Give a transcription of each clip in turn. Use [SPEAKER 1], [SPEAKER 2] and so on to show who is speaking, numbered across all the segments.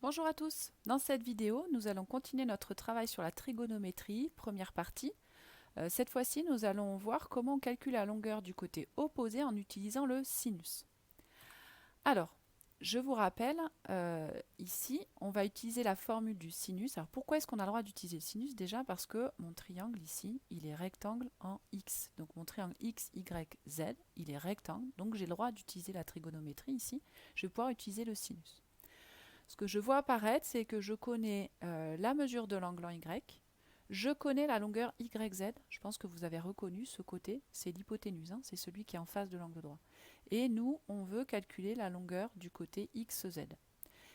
[SPEAKER 1] Bonjour à tous. Dans cette vidéo, nous allons continuer notre travail sur la trigonométrie, première partie. Cette fois-ci, nous allons voir comment on calcule la longueur du côté opposé en utilisant le sinus. Alors, je vous rappelle, ici, on va utiliser la formule du sinus. Alors, pourquoi est-ce qu'on a le droit d'utiliser le sinus? Déjà parce que mon triangle ici, il est rectangle en X. Donc, mon triangle X, Y, Z, il est rectangle. Donc, j'ai le droit d'utiliser la trigonométrie ici. Je vais pouvoir utiliser le sinus. Ce que je vois apparaître, c'est que je connais la mesure de l'angle en Y, je connais la longueur YZ, je pense que vous avez reconnu ce côté, c'est l'hypoténuse, c'est celui qui est en face de l'angle droit. Et nous, on veut calculer la longueur du côté XZ.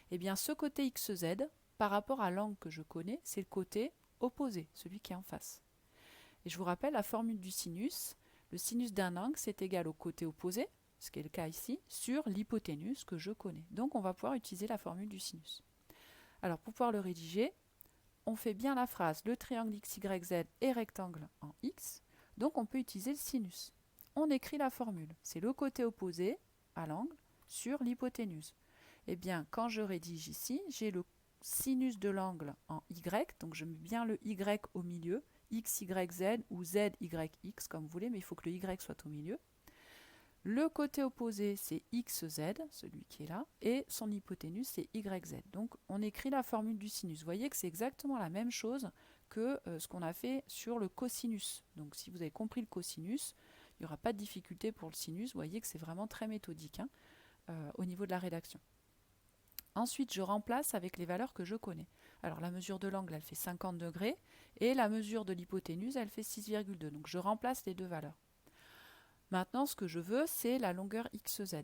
[SPEAKER 1] Eh bien, ce côté XZ, par rapport à l'angle que je connais, c'est le côté opposé, celui qui est en face. Et je vous rappelle la formule du sinus. Le sinus d'un angle, c'est égal au côté opposé, ce qui est le cas ici, sur l'hypoténuse que je connais. Donc on va pouvoir utiliser la formule du sinus. Alors pour pouvoir le rédiger, on fait bien la phrase le triangle XYZ est rectangle en X, donc on peut utiliser le sinus. On écrit la formule, c'est le côté opposé à l'angle sur l'hypoténuse. Eh bien, quand je rédige ici, j'ai le sinus de l'angle en Y, donc je mets bien le Y au milieu, X, Y, Z ou Z, Y, X comme vous voulez, mais il faut que le Y soit au milieu. Le côté opposé, c'est XZ, celui qui est là, et son hypoténuse, c'est YZ. Donc, on écrit la formule du sinus. Vous voyez que c'est exactement la même chose que ce qu'on a fait sur le cosinus. Donc, si vous avez compris le cosinus, il n'y aura pas de difficulté pour le sinus. Vous voyez que c'est vraiment très méthodique au niveau de la rédaction. Ensuite, je remplace avec les valeurs que je connais. Alors, la mesure de l'angle, elle fait 50 degrés, et la mesure de l'hypoténuse, elle fait 6,2. Donc, je remplace les deux valeurs. Maintenant, ce que je veux, c'est la longueur XZ.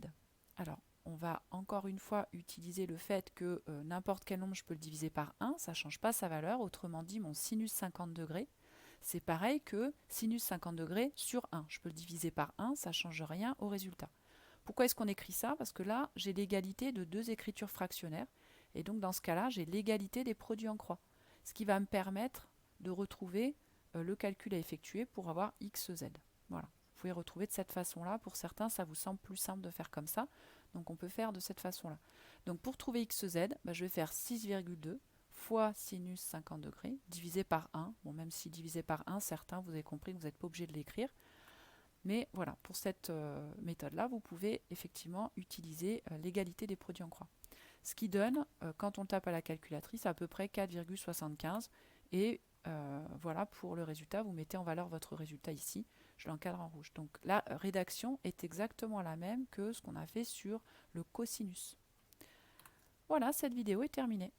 [SPEAKER 1] Alors, on va encore une fois utiliser le fait que n'importe quel nombre, je peux le diviser par 1, ça ne change pas sa valeur. Autrement dit, mon sinus 50 degrés, c'est pareil que sinus 50 degrés sur 1. Je peux le diviser par 1, ça ne change rien au résultat. Pourquoi est-ce qu'on écrit ça? Parce que là, j'ai l'égalité de deux écritures fractionnaires. Et donc, dans ce cas-là, j'ai l'égalité des produits en croix. Ce qui va me permettre de retrouver le calcul à effectuer pour avoir XZ. Voilà. Vous pouvez retrouver de cette façon-là. Pour certains, ça vous semble plus simple de faire comme ça. Donc, on peut faire de cette façon-là. Donc, pour trouver XZ, je vais faire 6,2 fois sinus 50 degrés, divisé par 1. Bon, même si divisé par 1, certains, vous avez compris que vous n'êtes pas obligé de l'écrire. Mais voilà, pour cette méthode-là, vous pouvez effectivement utiliser l'égalité des produits en croix. Ce qui donne, quand on tape à la calculatrice, à peu près 4,75. Et voilà, pour le résultat, vous mettez en valeur votre résultat ici. Je l'encadre en rouge. Donc la rédaction est exactement la même que ce qu'on a fait sur le cosinus. Voilà, cette vidéo est terminée.